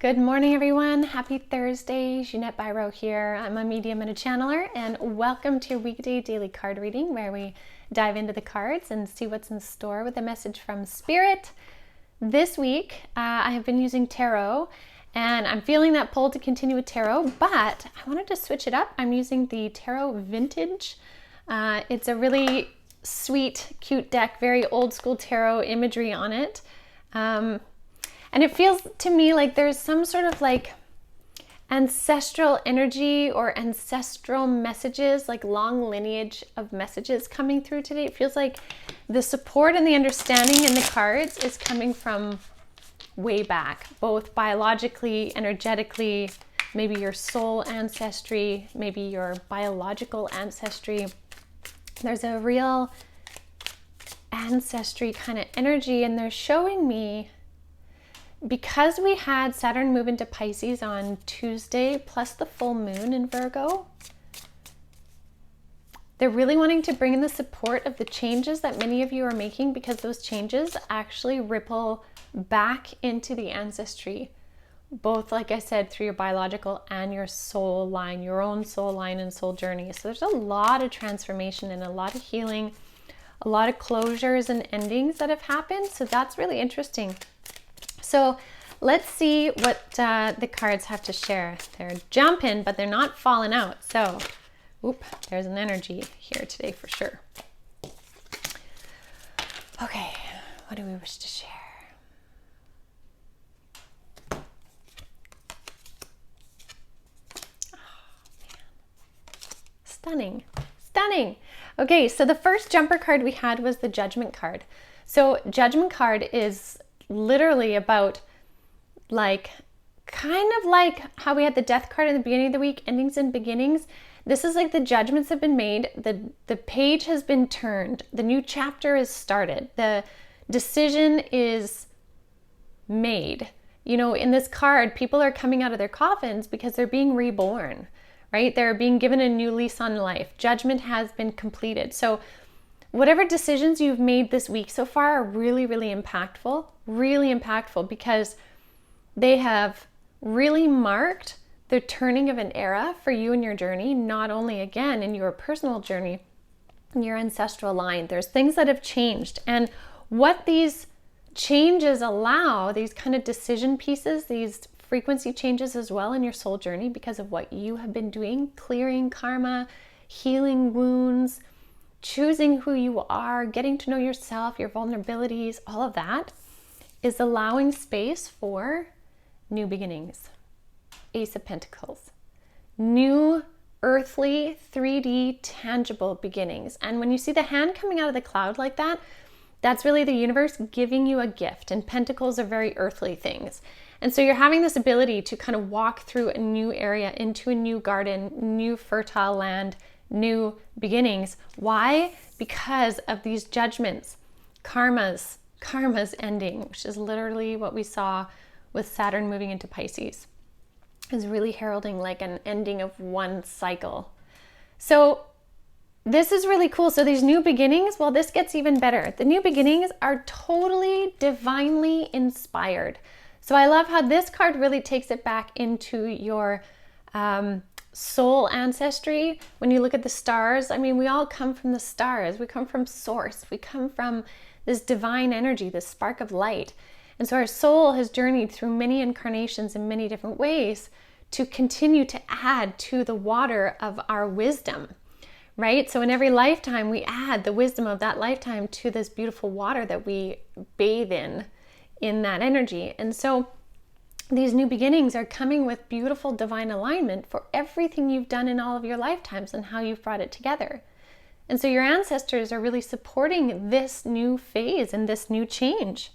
Good morning, everyone. Happy Thursday. Jeanette Biro here. I'm a medium and a channeler, and welcome to your weekday daily card reading where we dive into the cards and see what's in store with a message from Spirit. This week, I have been using tarot, and I'm feeling that pull to continue with tarot, but I wanted to switch it up. I'm using the Tarot Vintage. It's a really sweet, cute deck, very old school tarot imagery on it. And it feels to me like there's some sort of like ancestral energy or ancestral messages, like long lineage of messages coming through today. It feels like the support and the understanding in the cards is coming from way back, both biologically, energetically, maybe your soul ancestry, maybe your biological ancestry. There's a real ancestry kind of energy, and they're showing me, because we had Saturn move into Pisces on Tuesday, plus the full moon in Virgo, they're really wanting to bring in the support of the changes that many of you are making, because those changes actually ripple back into the ancestry, both, like I said, through your biological and your soul line, your own soul line and soul journey. So there's a lot of transformation and a lot of healing, a lot of closures and endings that have happened. So that's really interesting. So let's see what the cards have to share. They're jumping, but they're not falling out. So, there's an energy here today for sure. Okay, what do we wish to share? Oh, man. Stunning, stunning. Okay, so the first jumper card we had was the Judgment card. So Judgment card is literally about kind of like how we had the Death card in the beginning of the week, endings and beginnings. This is like the judgments have been made, the page has been turned, the new chapter is started, the decision is made. You know, in this card, people are coming out of their coffins because they're being reborn, right? They're being given a new lease on life. Judgment has been completed. So whatever decisions you've made this week so far are really, really impactful because they have really marked the turning of an era for you in your journey, not only again in your personal journey, in your ancestral line. There's things that have changed, and what these changes allow, these kind of decision pieces, these frequency changes as well in your soul journey because of what you have been doing, clearing karma, healing wounds, choosing who you are, getting to know yourself, your vulnerabilities, all of that is allowing space for new beginnings. Ace of Pentacles. New earthly, 3D, tangible beginnings. And when you see the hand coming out of the cloud like that, that's really the universe giving you a gift. And pentacles are very earthly things. And so you're having this ability to kind of walk through a new area, into a new garden, new fertile land, new beginnings. Why? Because of these judgments, karma's ending, which is literally what we saw with Saturn moving into Pisces, is really heralding like an ending of one cycle. So this is really cool. So these new beginnings, well, this gets even better. The new beginnings are totally divinely inspired. So I love how this card really takes it back into your soul ancestry. When you look at the stars, I mean, we all come from the stars. We come from source. We come from this divine energy, this spark of light. And so our soul has journeyed through many incarnations in many different ways to continue to add to the water of our wisdom, right? So in every lifetime, we add the wisdom of that lifetime to this beautiful water that we bathe in that energy. And so these new beginnings are coming with beautiful divine alignment for everything you've done in all of your lifetimes and how you've brought it together. And so your ancestors are really supporting this new phase and this new change.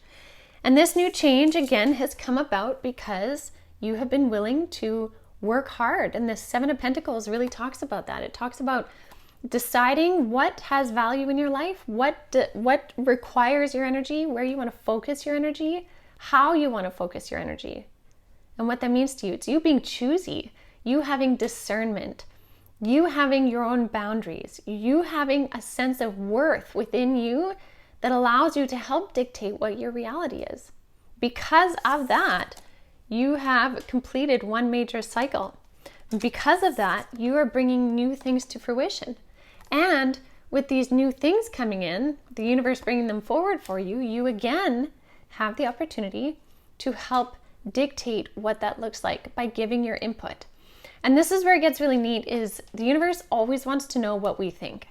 And this new change, again, has come about because you have been willing to work hard. And this Seven of Pentacles really talks about that. It talks about deciding what has value in your life, what requires your energy, where you want to focus your energy, how you want to focus your energy, and what that means to you. It's you being choosy, you having discernment, you having your own boundaries, you having a sense of worth within you that allows you to help dictate what your reality is. Because of that, You have completed one major cycle. Because of that, you are bringing new things to fruition. And with these new things coming in, the universe bringing them forward for you, you again have the opportunity to help dictate what that looks like by giving your input. And this is where it gets really neat, is the universe always wants to know what we think.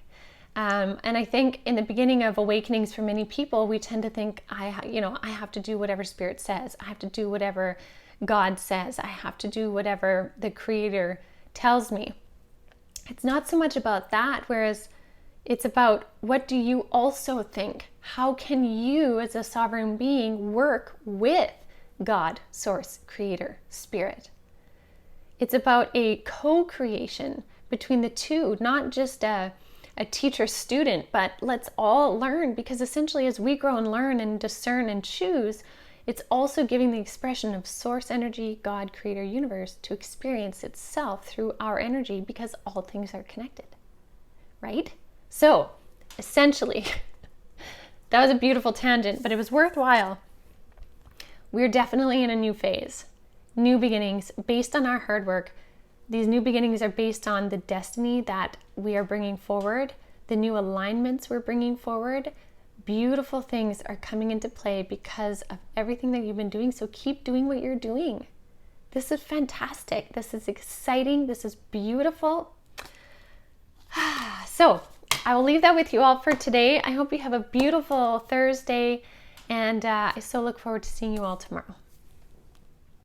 And I think in the beginning of awakenings for many people, we tend to think, I have to do whatever Spirit says. I have to do whatever God says. I have to do whatever the Creator tells me. It's not so much about that, whereas it's about, what do you also think? How can you as a sovereign being work with God, Source, Creator, Spirit? It's about a co-creation between the two, not just a teacher-student, but let's all learn, because essentially as we grow and learn and discern and choose, it's also giving the expression of Source energy, God, Creator, Universe to experience itself through our energy, because all things are connected, right? So essentially, that was a beautiful tangent, but it was worthwhile. We're definitely in a new phase. New beginnings based on our hard work. These new beginnings are based on the destiny that we are bringing forward, the new alignments we're bringing forward. Beautiful things are coming into play because of everything that you've been doing. So keep doing what you're doing. This is fantastic. This is exciting. This is beautiful. So I will leave that with you all for today. I hope you have a beautiful Thursday, and I so look forward to seeing you all tomorrow.